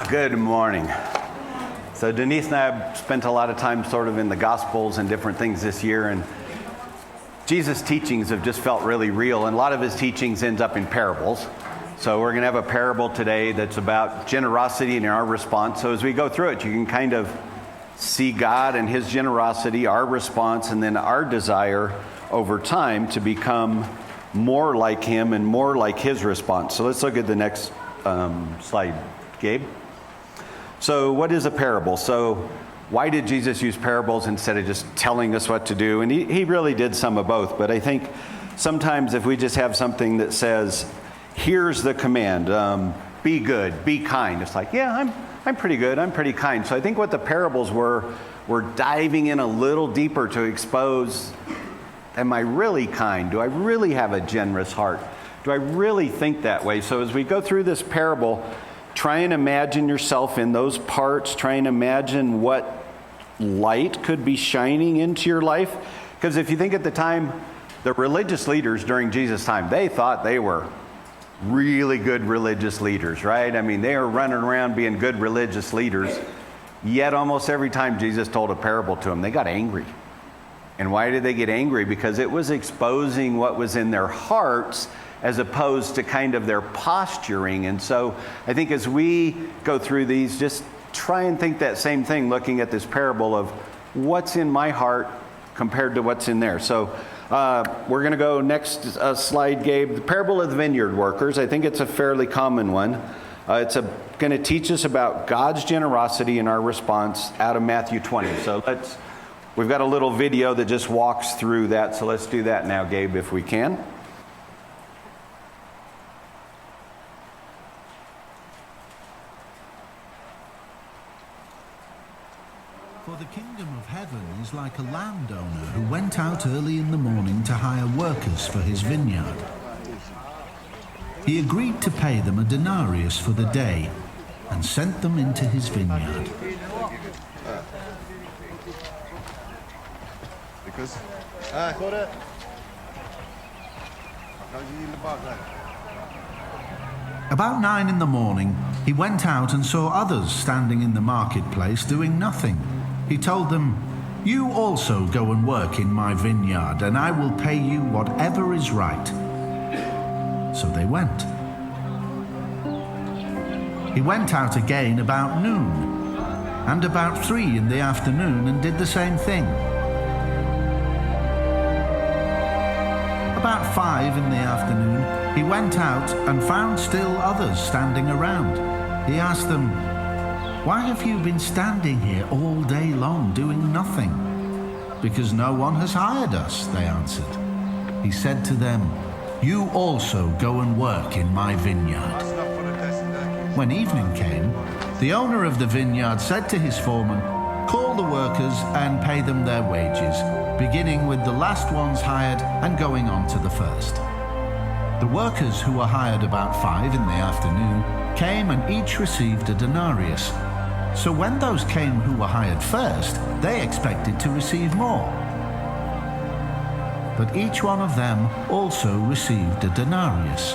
Good morning. So Denise and I have spent a lot of time sort of in the Gospels and different things this year, and Jesus' teachings have just felt really real, and a lot of his teachings ends up in parables. So we're going to have a parable today that's about generosity and our response. So as we go through it, you can kind of see God and his generosity, our response, and then our desire over time to become more like him and more like his response. So let's look at the next slide, Gabe. So what is a parable? So why did Jesus use parables instead of just telling us what to do? And he really did some of both. But I think sometimes if we just have something that says, here's the command, be good, be kind. It's like, yeah, I'm pretty good, I'm pretty kind. So I think what the parables were diving in a little deeper to expose, am I really kind? Do I really have a generous heart? Do I really think that way? So as we go through this parable, try and imagine yourself in those parts. Try and imagine what light could be shining into your life. Because if you think at the time, the religious leaders during Jesus' time, they thought they were really good religious leaders, right? I mean, they were running around being good religious leaders. Yet almost every time Jesus told a parable to them, they got angry. And why did they get angry? Because it was exposing what was in their hearts as opposed to kind of their posturing. And so I think as we go through these, just try and think that same thing, looking at this parable of what's in my heart compared to what's in there. So we're going to go next slide, Gabe. The parable of the vineyard workers. I think it's a fairly common one. It's going to teach us about God's generosity and our response out of Matthew 20. So we've got a little video that just walks through that. So let's do that now, Gabe, if we can. For the kingdom of heaven is like a landowner who went out early in the morning to hire workers for his vineyard. He agreed to pay them a denarius for the day and sent them into his vineyard. About 9 in the morning, he went out and saw others standing in the marketplace doing nothing. He told them, "You also go and work in my vineyard, and I will pay you whatever is right." So they went. He went out again about noon, and about 3 in the afternoon, and did the same thing. About 5 in the afternoon, he went out and found still others standing around. He asked them, "Why have you been standing here all day long doing nothing?" "Because no one has hired us," they answered. He said to them, "You also go and work in my vineyard." When evening came, the owner of the vineyard said to his foreman, "Call the workers and pay them their wages, beginning with the last ones hired and going on to the first." The workers who were hired about 5 in the afternoon came and each received a denarius. So when those came who were hired first, they expected to receive more. But each one of them also received a denarius.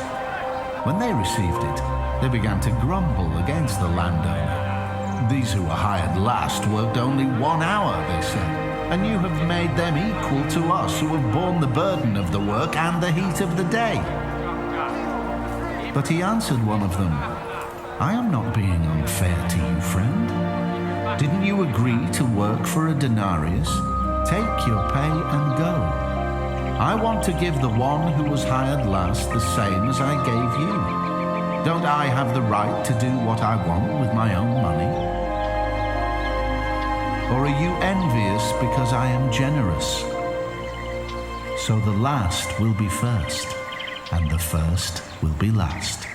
When they received it, they began to grumble against the landowner. "These who were hired last worked only 1 hour," they said, "and you have made them equal to us who have borne the burden of the work and the heat of the day." But he answered one of them, "I am not being unfair to you, friend. Didn't you agree to work for a denarius? Take your pay and go. I want to give the one who was hired last the same as I gave you. Don't I have the right to do what I want with my own money? Or are you envious because I am generous? So the last will be first, and the first will be last."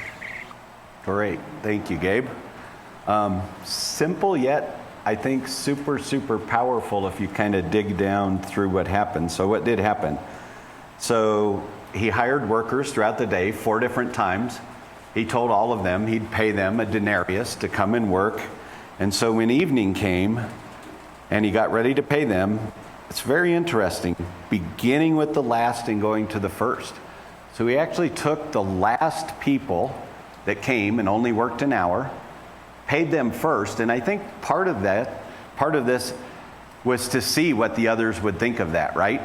Great. Thank you, Gabe. Simple, yet I think super, super powerful if you kind of dig down through what happened. So what did happen? So he hired workers throughout the day, 4 different times. He told all of them he'd pay them a denarius to come and work. And so when evening came and he got ready to pay them, it's very interesting, beginning with the last and going to the first. So he actually took the last people that came and only worked an hour, paid them first. And I think part of this was to see what the others would think of that, right?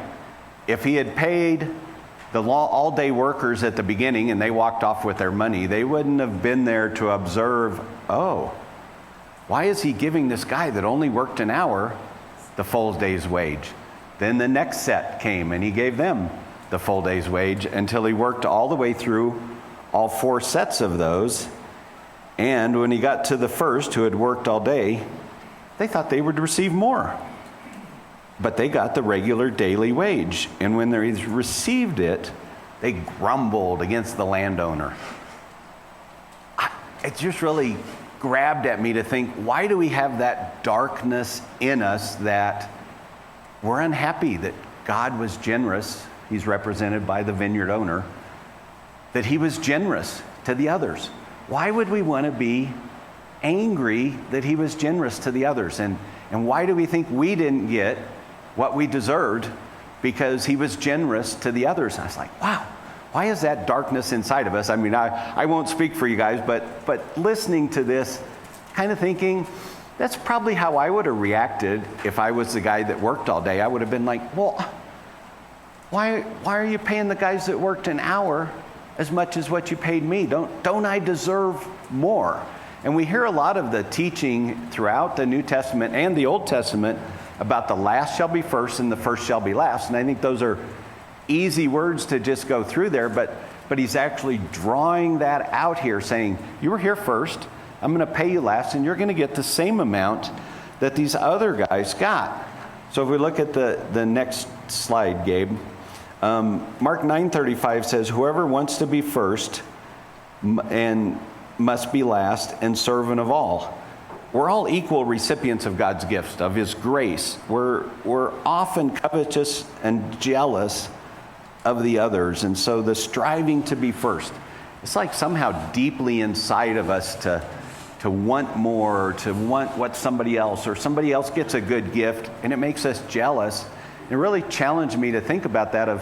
If he had paid the all-day workers at the beginning and they walked off with their money, they wouldn't have been there to observe, oh, why is he giving this guy that only worked an hour the full day's wage? Then the next set came and he gave them the full day's wage until he worked all the way through all 4 sets of those. And when he got to the first who had worked all day, they thought they would receive more. But they got the regular daily wage. And when they received it, they grumbled against the landowner. It just really grabbed at me to think, why do we have that darkness in us that we're unhappy that God was generous? He's represented by the vineyard owner, that he was generous to the others. Why would we want to be angry that he was generous to the others? And why do we think we didn't get what we deserved because he was generous to the others? And I was like, wow, why is that darkness inside of us? I mean, I won't speak for you guys, but listening to this, kind of thinking, that's probably how I would have reacted if I was the guy that worked all day. I would have been like, well, why are you paying the guys that worked an hour as much as what you paid me? Don't I deserve more? And we hear a lot of the teaching throughout the New Testament and the Old Testament about the last shall be first and the first shall be last. And I think those are easy words to just go through there, but he's actually drawing that out here, saying, you were here first, I'm going to pay you last, and you're going to get the same amount that these other guys got. So if we look at the next slide, Gabe, Mark 9:35 says, whoever wants to be first and must be last and servant of all. We're all equal recipients of God's gifts, of his grace. We're often covetous and jealous of the others. And so the striving to be first, it's like somehow deeply inside of us to want more, to want what somebody else, or somebody else gets a good gift, and it makes us jealous. It really challenged me to think about that of,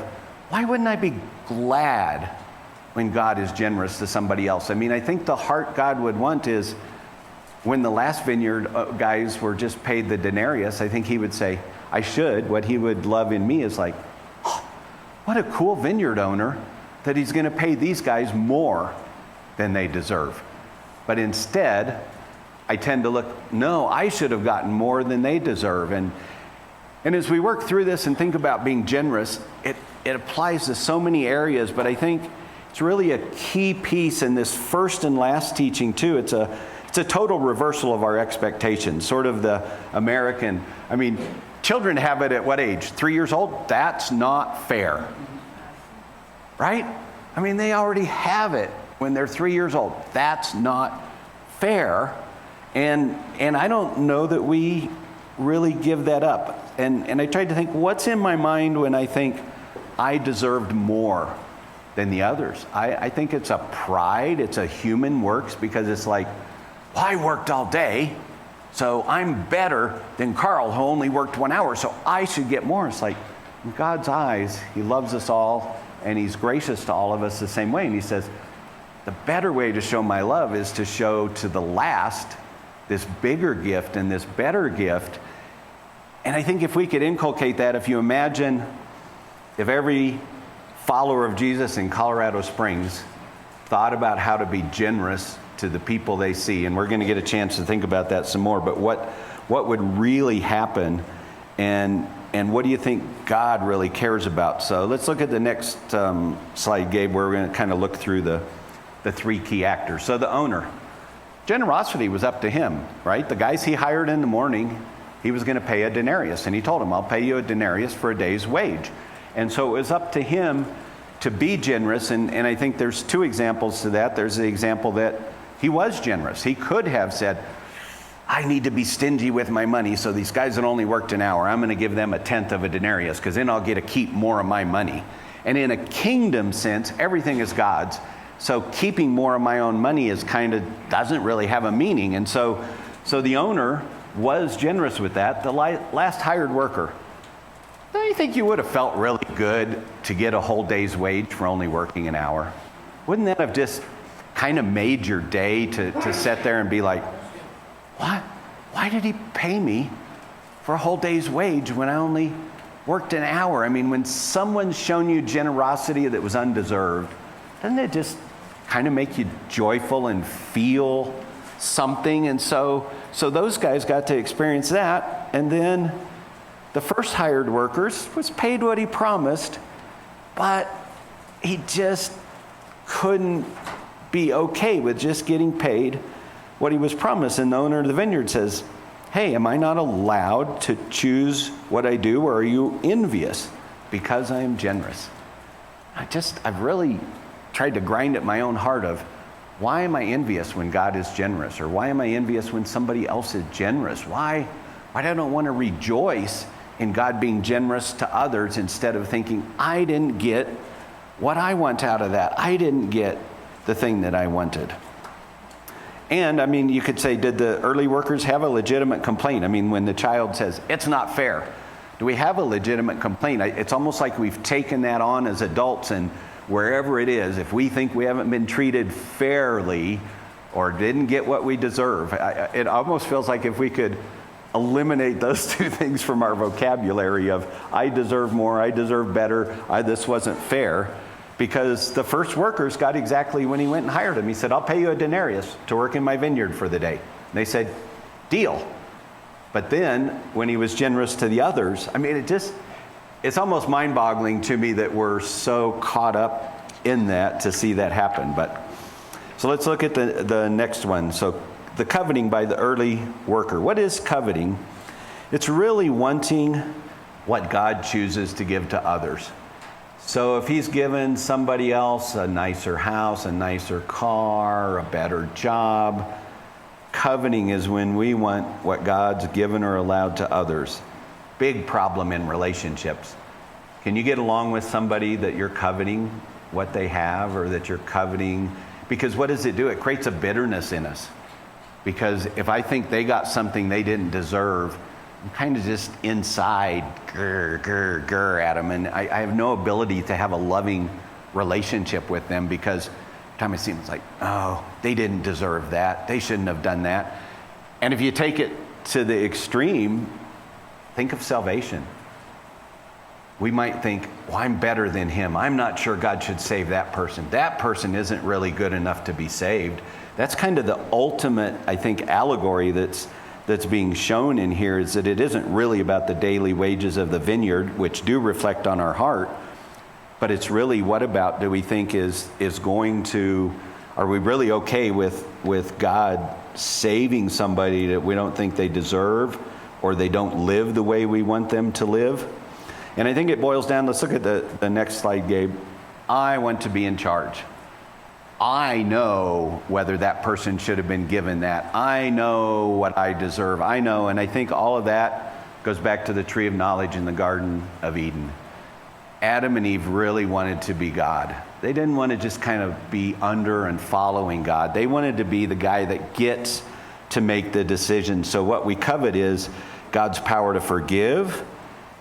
why wouldn't I be glad when God is generous to somebody else? I mean, I think the heart God would want is, when the last vineyard guys were just paid the denarius, I think he would say, I should. What he would love in me is like, oh, what a cool vineyard owner that he's going to pay these guys more than they deserve. But instead, I tend to look, no, I should have gotten more than they deserve. And as we work through this and think about being generous, it applies to so many areas, but I think it's really a key piece in this first and last teaching too. It's a total reversal of our expectations, sort of the American, I mean, children have it at what age? 3 years old? That's not fair, right? I mean, they already have it when they're 3 years old. That's not fair. And I don't know that we really give that up. And I tried to think, what's in my mind when I think I deserved more than the others? I think it's a pride. It's a human works, because it's like, well, I worked all day, so I'm better than Carl, who only worked 1 hour, so I should get more. It's like, in God's eyes, he loves us all, and he's gracious to all of us the same way. And he says, the better way to show my love is to show to the last this bigger gift and this better gift. And I think if we could inculcate that, if you imagine if every follower of Jesus in Colorado Springs thought about how to be generous to the people they see, and we're going to get a chance to think about that some more, but what would really happen, and what do you think God really cares about? So let's look at the next slide, Gabe, where we're going to kind of look through the 3 key actors. So the owner, generosity was up to him, right? The guys he hired in the morning, he was going to pay a denarius, and he told him, I'll pay you a denarius for a day's wage. And so it was up to him to be generous, and I think there's 2 examples to that. There's the example that he was generous. He could have said, I need to be stingy with my money, so these guys that only worked an hour, I'm going to give them 1/10 of a denarius, because then I'll get to keep more of my money. And in a kingdom sense, everything is God's. So keeping more of my own money is doesn't really have a meaning. And so the owner was generous with that. The last hired worker, don't you think you would have felt really good to get a whole day's wage for only working an hour? Wouldn't that have just kind of made your day to sit there and be like, why did he pay me for a whole day's wage when I only worked an hour? I mean, when someone's shown you generosity that was undeserved, doesn't it just kind of make you joyful and feel something? And so those guys got to experience that. And then the first hired workers was paid what he promised, but he just couldn't be okay with just getting paid what he was promised. And the owner of the vineyard says, hey, am I not allowed to choose what I do, or are you envious because I am generous? I've really tried to grind at my own heart of, why am I envious when God is generous? Or why am I envious when somebody else is generous? Why don't I want to rejoice in God being generous to others instead of thinking, I didn't get what I want out of that. I didn't get the thing that I wanted. And I mean, you could say, did the early workers have a legitimate complaint? I mean, when the child says, it's not fair, do we have a legitimate complaint? It's almost like we've taken that on as adults, and wherever it is, if we think we haven't been treated fairly or didn't get what we deserve, it almost feels like if we could eliminate those two things from our vocabulary of, I deserve more, I deserve better, this wasn't fair. Because the first workers got exactly when he went and hired him. He said, I'll pay you a denarius to work in my vineyard for the day. And they said, deal. But then when he was generous to the others, I mean, it's almost mind-boggling to me that we're so caught up in that to see that happen. So let's look at the next one. So the coveting by the early worker. What is coveting? It's really wanting what God chooses to give to others. So if he's given somebody else a nicer house, a nicer car, a better job, coveting is when we want what God's given or allowed to others. Big problem in relationships. Can you get along with somebody that you're coveting what they have, or that you're coveting? Because what does it do? It creates a bitterness in us. Because if I think they got something they didn't deserve, I'm kind of just inside, grr at them. And I have no ability to have a loving relationship with them, because every time I see them, it's like, oh, they didn't deserve that. They shouldn't have done that. And if you take it to the extreme, think of salvation. We might think, well, I'm better than him. I'm not sure God should save that person. That person isn't really good enough to be saved. That's kind of the ultimate, I think, allegory that's being shown in here, is that it isn't really about the daily wages of the vineyard, which do reflect on our heart, but it's really, what about do we think is going to, are we really okay with God saving somebody that we don't think they deserve, or they don't live the way we want them to live? And I think it boils down, let's look at the next slide, Gabe. I want to be in charge. I know whether that person should have been given that. I know what I deserve. I know. And I think all of that goes back to the tree of knowledge in the Garden of Eden. Adam and Eve really wanted to be God. They didn't want to just kind of be under and following God. They wanted to be the guy that gets to make the decision. So what we covet is God's power to forgive,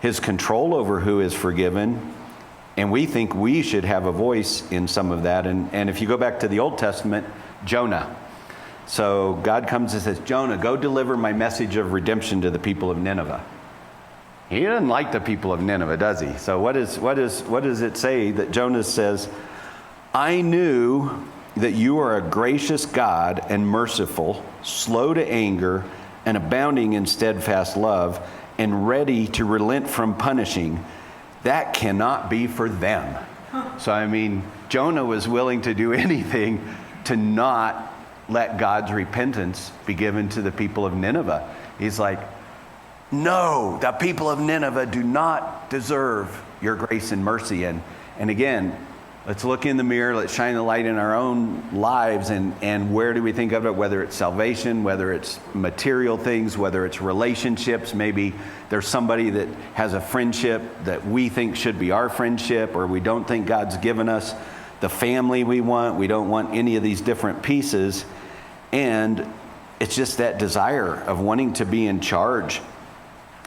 his control over who is forgiven, and we think we should have a voice in some of that. And if you go back to the Old Testament, Jonah. So God comes and says, Jonah, go deliver my message of redemption to the people of Nineveh. He doesn't like the people of Nineveh, does he? So what does it say that Jonah says? I knew that you are a gracious God and merciful, slow to anger, and abounding in steadfast love, and ready to relent from punishing. That cannot be for them. So, I mean, Jonah was willing to do anything to not let God's repentance be given to the people of Nineveh. He's like, no, the people of Nineveh do not deserve your grace and mercy. And again, let's look in the mirror, let's shine the light in our own lives, and where do we think of it, whether it's salvation, whether it's material things, whether it's relationships. Maybe there's somebody that has a friendship that we think should be our friendship, or we don't think God's given us the family we want. We don't want any of these different pieces. And it's just that desire of wanting to be in charge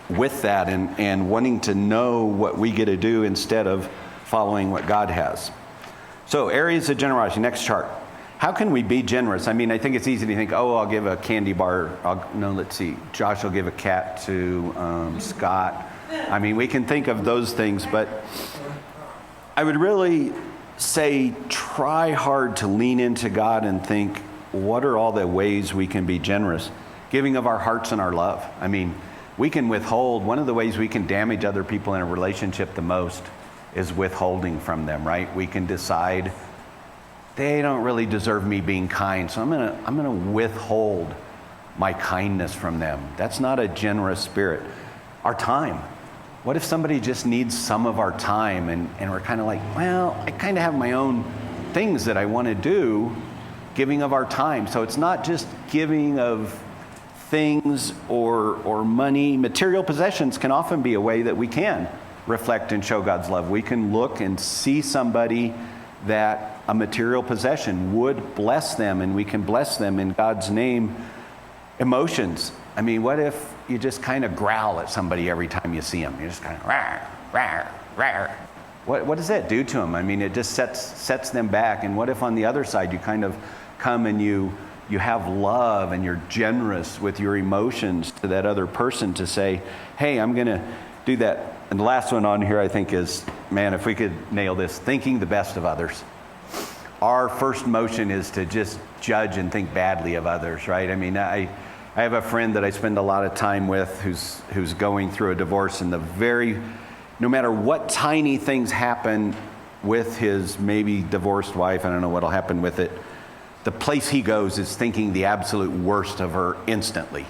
with that, and wanting to know what we get to do instead of following what God has. So areas of generosity, next chart. how can we be generous? I mean, I think it's easy to think, oh, I'll give a candy bar. No, let's see. Josh will give a cat to Scott. I mean, we can think of those things, but I would really say try hard to lean into God and think, what are all the ways we can be generous? Giving of our hearts and our love. I mean, we can withhold. One of the ways we can damage other people in a relationship the most is withholding from them, right? We can decide they don't really deserve me being kind, so I'm gonna withhold my kindness from them. That's not a generous spirit. Our time. What if somebody just needs some of our time and we're kind of like, well, I kind of have my own things that I want to do, giving of our time. So it's not just giving of things or money. Material possessions can often be a way that we can reflect and show God's love. We can look and see somebody that a material possession would bless them, and we can bless them in God's name. Emotions. I mean, what if you just kind of growl at somebody every time you see them? You're just kind of rawr, rawr, rawr. What does that do to them? I mean, it just sets them back. And what if on the other side you kind of come and you have love and you're generous with your emotions to that other person to say, hey, I'm going to do that. And the last one on here I think is, man, if we could nail this, thinking the best of others. Our first motion is to just judge and think badly of others, right? I mean, I have a friend that I spend a lot of time with who's going through a divorce, and no matter what tiny things happen with his maybe divorced wife, I don't know what'll happen with it, the place he goes is thinking the absolute worst of her instantly.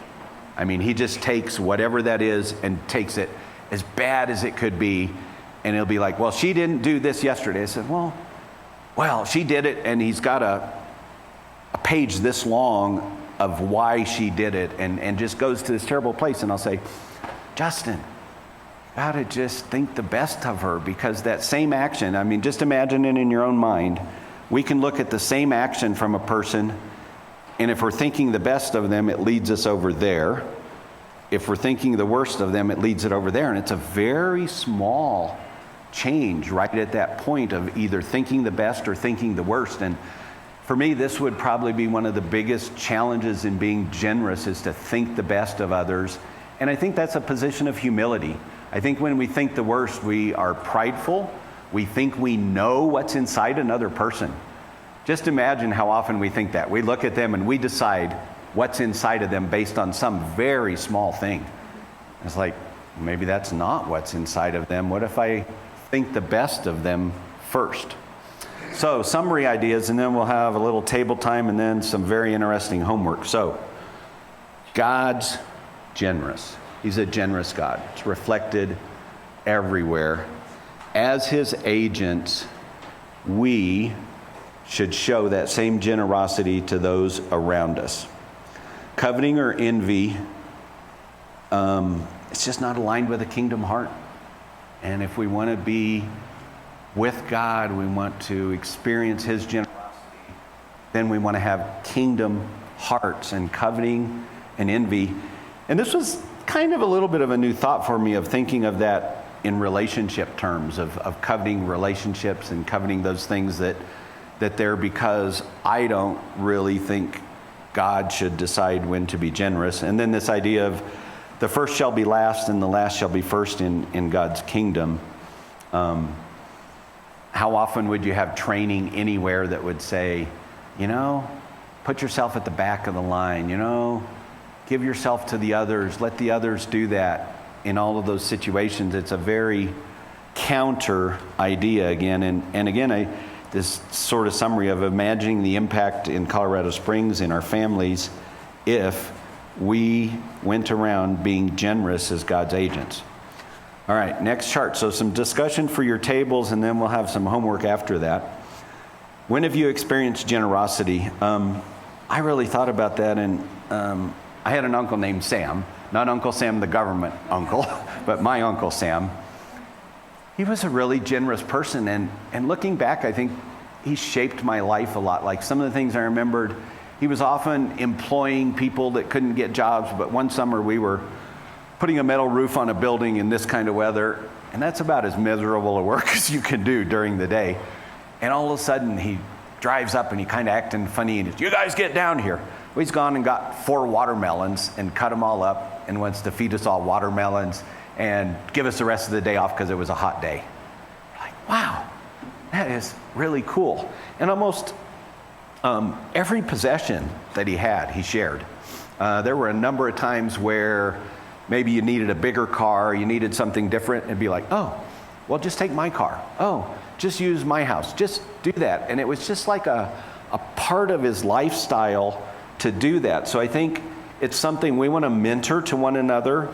I mean, he just takes whatever that is and takes it as bad as it could be, and he'll be like, well, she didn't do this yesterday. I said, well, she did it, and he's got a page this long of why she did it, and just goes to this terrible place. And I'll say, Justin, you gotta just think the best of her, because that same action, I mean, just imagine it in your own mind. We can look at the same action from a person, and if we're thinking the best of them, it leads us over there. If we're thinking the worst of them, it leads it over there. And it's a very small change right at that point of either thinking the best or thinking the worst. And for me, this would probably be one of the biggest challenges in being generous, is to think the best of others. And I think that's a position of humility. I think when we think the worst, we are prideful. We think we know what's inside another person. Just imagine how often we think that. We look at them and we decide what's inside of them based on some very small thing. It's like, maybe that's not what's inside of them. What if I think the best of them first? So, summary ideas, and then we'll have a little table time and then some very interesting homework. So, God's generous. He's a generous God. It's reflected everywhere. As his agents, we should show that same generosity to those around us. Coveting or envy, it's just not aligned with a kingdom heart. And if we want to be with God, we want to experience his generosity, then we want to have kingdom hearts. And coveting and envy. And this was kind of a little bit of a new thought for me, of thinking of that in relationship terms, of coveting relationships and coveting those things that they're, because I don't really think God should decide when to be generous. And then this idea of the first shall be last and the last shall be first in God's kingdom. How often would you have training anywhere that would say, put yourself at the back of the line, give yourself to the others, let the others do that. In all of those situations, it's a very counter idea again. And again, this sort of summary of imagining the impact in Colorado Springs in our families if we went around being generous as God's agents. All right, next chart. So some discussion for your tables, and then we'll have some homework after that. When have you experienced generosity? I really thought about that, and I had an uncle named Sam. Not Uncle Sam, the government uncle, but my Uncle Sam. He was a really generous person, and looking back, I think he shaped my life a lot. Like some of the things I remembered, he was often employing people that couldn't get jobs, but one summer we were putting a metal roof on a building in this kind of weather, and that's about as miserable a work as you can do during the day. And all of a sudden, he drives up and he kind of acting funny and he's, you guys get down here. Well, he's gone and got 4 watermelons and cut them all up and wants to feed us all watermelons and give us the rest of the day off because it was a hot day. We're like, wow, that is really cool. And almost every possession that he had, he shared. There were a number of times where maybe you needed a bigger car, you needed something different, and be like, oh, well, just take my car. Oh, just use my house. Just do that. And it was just like a part of his lifestyle to do that. So I think it's something we want to mentor to one another.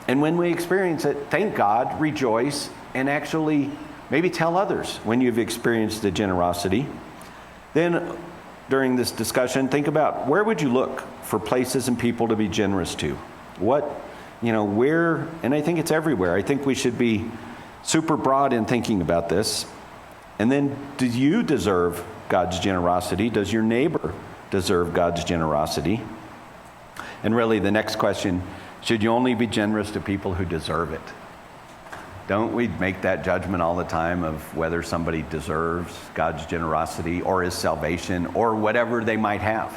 And when we experience it, thank God, rejoice, and actually maybe tell others when you've experienced the generosity. Then during this discussion, think about where would you look for places and people to be generous to? What, where, and I think it's everywhere. I think we should be super broad in thinking about this. And then, do you deserve God's generosity? Does your neighbor deserve God's generosity? And really, the next question, should you only be generous to people who deserve it? Don't we make that judgment all the time of whether somebody deserves God's generosity or his salvation or whatever they might have,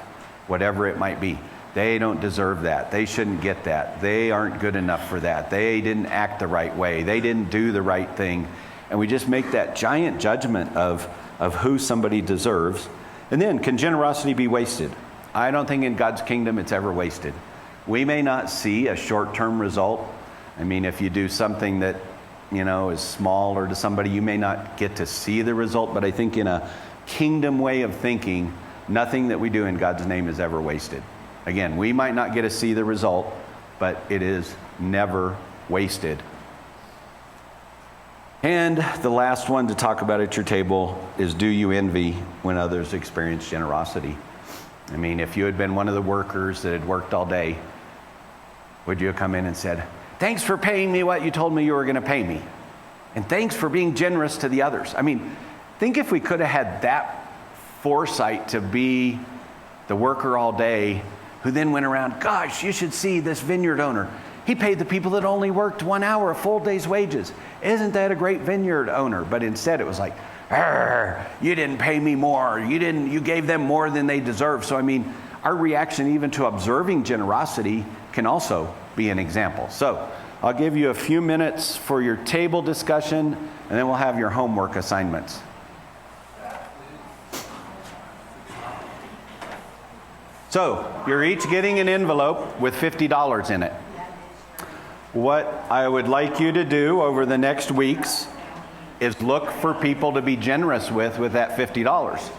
whatever it might be? They don't deserve that. They shouldn't get that. They aren't good enough for that. They didn't act the right way. They didn't do the right thing. And we just make that giant judgment of who somebody deserves. And then, can generosity be wasted? I don't think in God's kingdom it's ever wasted. We may not see a short-term result. I mean, if you do something that, is small or to somebody, you may not get to see the result. But I think in a kingdom way of thinking, nothing that we do in God's name is ever wasted. Again, we might not get to see the result, but it is never wasted. And the last one to talk about at your table is, do you envy when others experience generosity? I mean, if you had been one of the workers that had worked all day, would you have come in and said, thanks for paying me what you told me you were going to pay me? And thanks for being generous to the others. I mean, think if we could have had that foresight to be the worker all day who then went around, gosh, you should see this vineyard owner. He paid the people that only worked 1 hour a full day's wages. Isn't that a great vineyard owner? But instead it was like, you didn't pay me more. You gave them more than they deserve. So I mean, our reaction even to observing generosity can also be an example. So I'll give you a few minutes for your table discussion, and then we'll have your homework assignments. So you're each getting an envelope with $50 in it. What I would like you to do over the next weeks is look for people to be generous with that $50.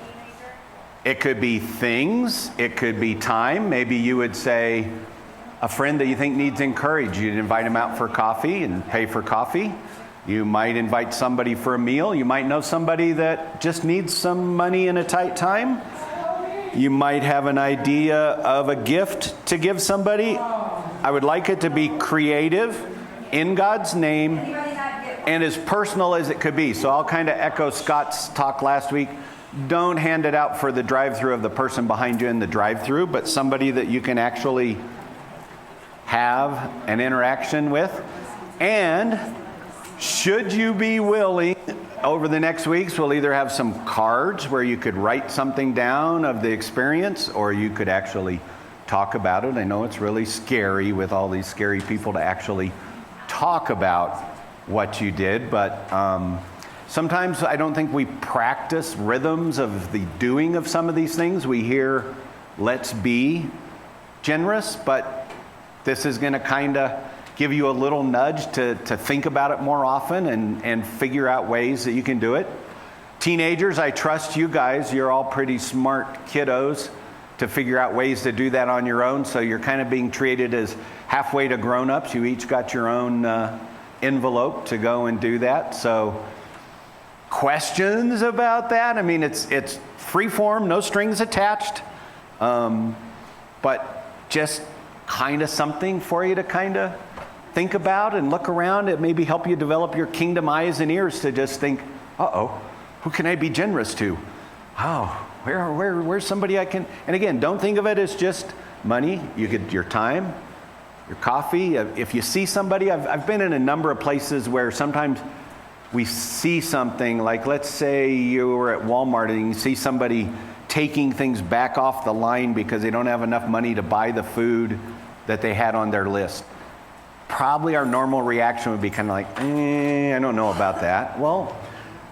It could be things, it could be time. Maybe you would say a friend that you think needs encouraged, you'd invite them out for coffee and pay for coffee. You might invite somebody for a meal. You might know somebody that just needs some money in a tight time. You might have an idea of a gift to give somebody. I would like it to be creative, in God's name, and as personal as it could be. So I'll kind of echo Scott's talk last week. Don't hand it out for the drive-through of the person behind you in the drive-through, but somebody that you can actually have an interaction with. And should you be willing, over the next weeks, we'll either have some cards where you could write something down of the experience, or you could actually talk about it. I know it's really scary with all these scary people to actually talk about what you did, but sometimes I don't think we practice rhythms of the doing of some of these things. We hear, let's be generous, but this is going to kind of give you a little nudge to think about it more often and figure out ways that you can do it. Teenagers, I trust you guys. You're all pretty smart kiddos to figure out ways to do that on your own. So you're kind of being treated as halfway to grown-ups. You each got your own envelope to go and do that. So questions about that? I mean, it's free form, no strings attached, but just kind of something for you to kind of think about and look around. It maybe help you develop your kingdom eyes and ears to just think, who can I be generous to? Oh, where's somebody I can, and again, don't think of it as just money. You get your time, your coffee. If you see somebody, I've been in a number of places where sometimes we see something like, let's say you were at Walmart and you see somebody taking things back off the line because they don't have enough money to buy the food that they had on their list. Probably our normal reaction would be kind of like, I don't know about that. Well,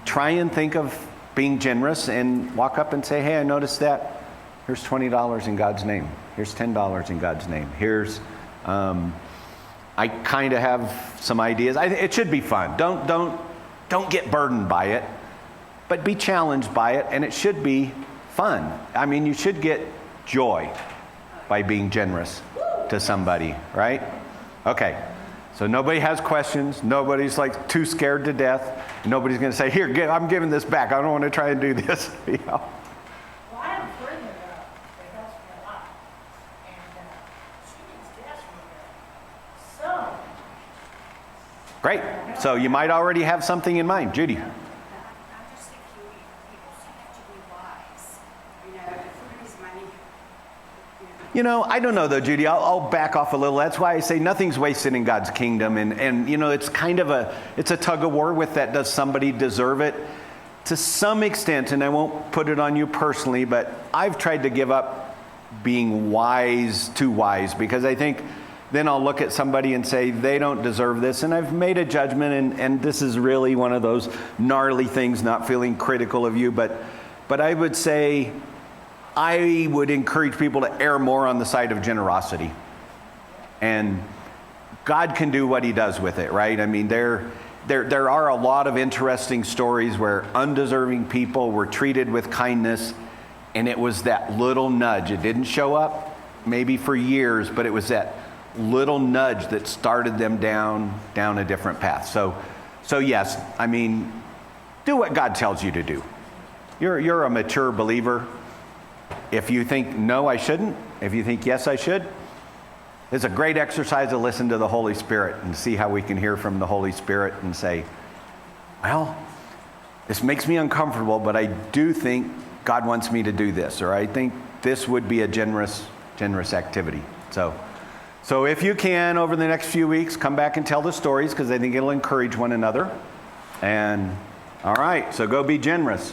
try and think of being generous and walk up and say, hey, I noticed that. Here's $20 in God's name. Here's $10 in God's name. Here's, I kind of have some ideas. It should be fun. Don't get burdened by it, but be challenged by it, and it should be fun. I mean, you should get joy by being generous to somebody, right? Okay, so nobody has questions. Nobody's like too scared to death. Nobody's going to say, here, I'm giving this back. I don't want to try and do this. You know? Well, I have a friend that helps me a lot, and she needs gas from here. So. Great. So you might already have something in mind. Judy. I just think people have to be wise. If food is money, You know, I don't know though, Judy. I'll back off a little. That's why I say nothing's wasted in God's kingdom. And you know, it's kind of it's a tug of war with that. Does somebody deserve it? To some extent, and I won't put it on you personally, but I've tried to give up being too wise, because I think then I'll look at somebody and say, they don't deserve this. And I've made a judgment, and this is really one of those gnarly things, not feeling critical of you, but I would say, I would encourage people to err more on the side of generosity. And God can do what he does with it, right? I mean, there are a lot of interesting stories where undeserving people were treated with kindness, and it was that little nudge. It didn't show up maybe for years, but it was that little nudge that started them down a different path. So yes, I mean, do what God tells you to do. You're a mature believer. If you think, no, I shouldn't, if you think, yes, I should, it's a great exercise to listen to the Holy Spirit and see how we can hear from the Holy Spirit and say, well, this makes me uncomfortable, but I do think God wants me to do this, or I think this would be a generous activity. So if you can, over the next few weeks, come back and tell the stories, because I think it'll encourage one another. And all right, so go be generous.